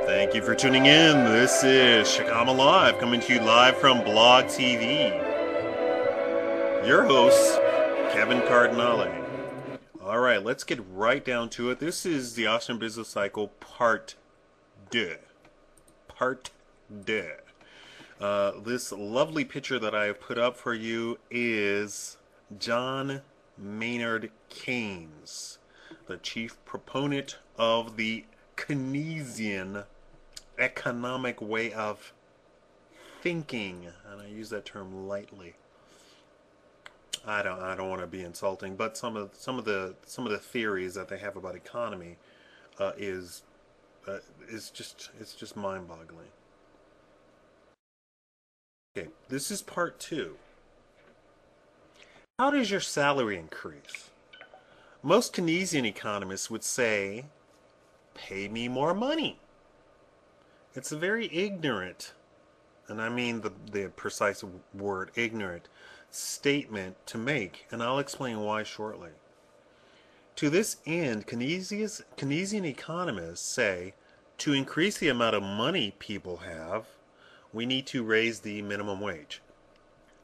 Thank you for tuning in. This is Shakama Live, coming to you live from Blog TV. Your host, Kevin Cardinale. All right, let's get right down to it. This is the Austrian Business Cycle Part 2. Part 2. This lovely picture that I have put up for you is John Maynard Keynes, the chief proponent of the Keynesian economic way of thinking, and I use that term lightly. I don't want to be insulting, but some of the theories that they have about economy is just mind-boggling. Okay, this is part 2. How does your salary increase? Most Keynesian economists would say, pay me more money. It's a very ignorant, and I mean the precise word ignorant, statement to make, and I'll explain why shortly. To this end, Keynesian economists say, to increase the amount of money people have, we need to raise the minimum wage.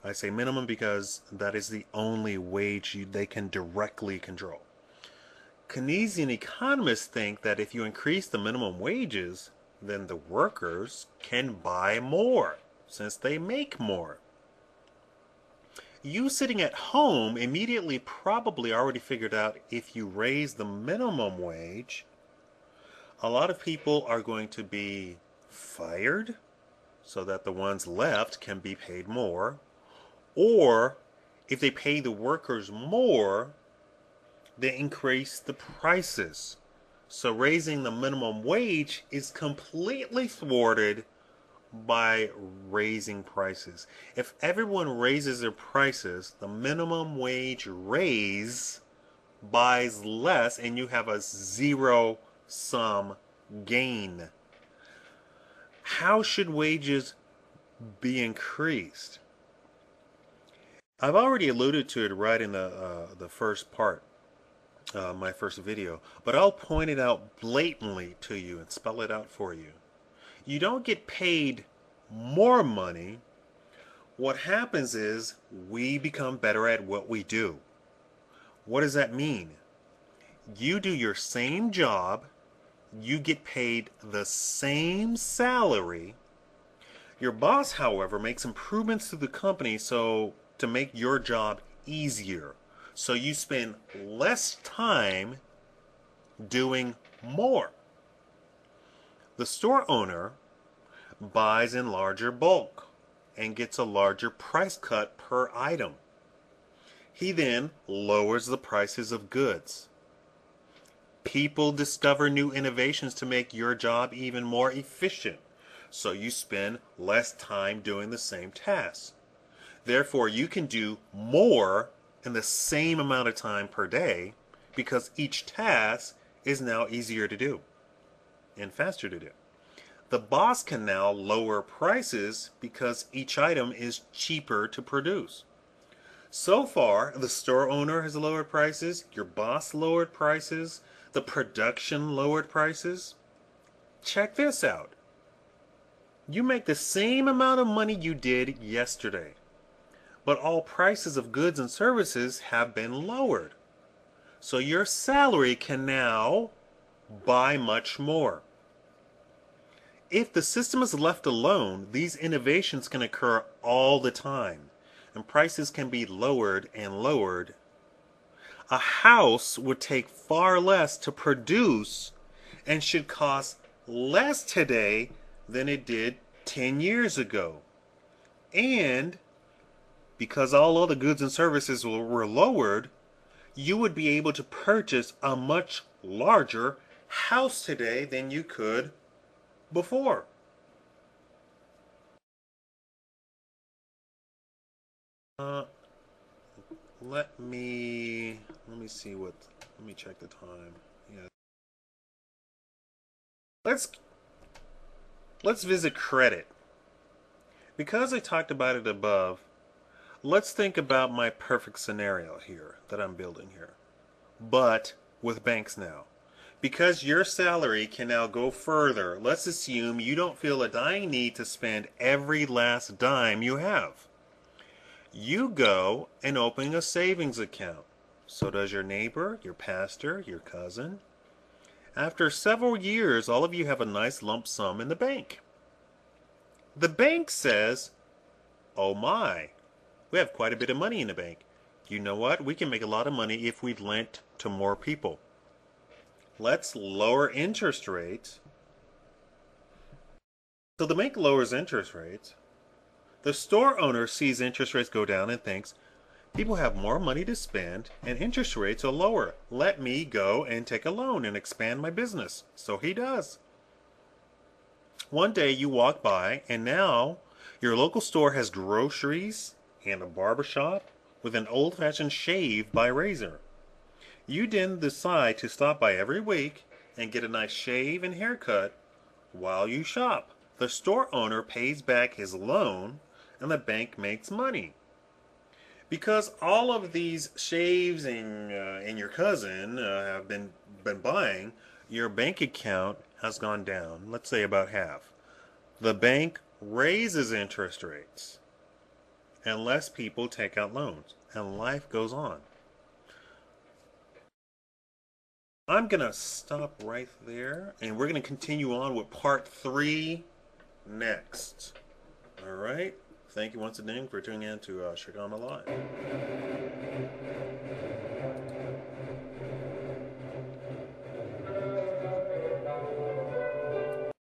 I say minimum because that is the only wage they can directly control. Keynesian economists think that if you increase the minimum wages, then the workers can buy more, since they make more. You sitting at home immediately probably already figured out if you raise the minimum wage, a lot of people are going to be fired so that the ones left can be paid more, or if they pay the workers more, they increase the prices. So raising the minimum wage is completely thwarted by raising prices. If everyone raises their prices, the minimum wage raise buys less and you have a zero-sum gain. How should wages be increased? I've already alluded to it right in the first part. My first video, but I'll point it out blatantly to you and spell it out for you. You don't get paid more money. What happens is we become better at what we do. What does that mean? You do your same job, you get paid the same salary. Your boss, however, makes improvements to the company to make your job easier. So you spend less time doing more. The store owner buys in larger bulk and gets a larger price cut per item. He then lowers the prices of goods. People discover new innovations to make your job even more efficient. So you spend less time doing the same tasks. Therefore, you can do more in the same amount of time per day because each task is now easier to do and faster to do. The boss can now lower prices because each item is cheaper to produce. So far, the store owner has lowered prices, your boss lowered prices, the production lowered prices. Check this out. You make the same amount of money you did yesterday, but all prices of goods and services have been lowered. So your salary can now buy much more. If the system is left alone, these innovations can occur all the time, and prices can be lowered and lowered. A house would take far less to produce and should cost less today than it did 10 years ago. And because all other goods and services were lowered, you would be able to purchase a much larger house today than you could before. Let me see what. Let me check the time. Yeah. Let's visit credit. Because I talked about it above, let's think about my perfect scenario here that I'm building here, but with banks now. Because your salary can now go further, let's assume you don't feel a dying need to spend every last dime you have. You go and open a savings account. So does your neighbor, your pastor, your cousin. After several years, all of you have a nice lump sum in the bank. The bank says, oh my, we have quite a bit of money in the bank. You know what? We can make a lot of money if we lent to more people. Let's lower interest rates. So the bank lowers interest rates. The store owner sees interest rates go down and thinks, people have more money to spend and interest rates are lower. Let me go and take a loan and expand my business. So he does. One day you walk by and now your local store has groceries and a barbershop with an old-fashioned shave by razor. You then decide to stop by every week and get a nice shave and haircut while you shop. The store owner pays back his loan and the bank makes money. Because all of these shaves and your cousin have been buying, your bank account has gone down, let's say about half. The bank raises interest rates and less people take out loans and life goes on. I'm going to stop right there and we're going to continue on with part 3 next. All right. Thank you once again for tuning in to Shagama Live.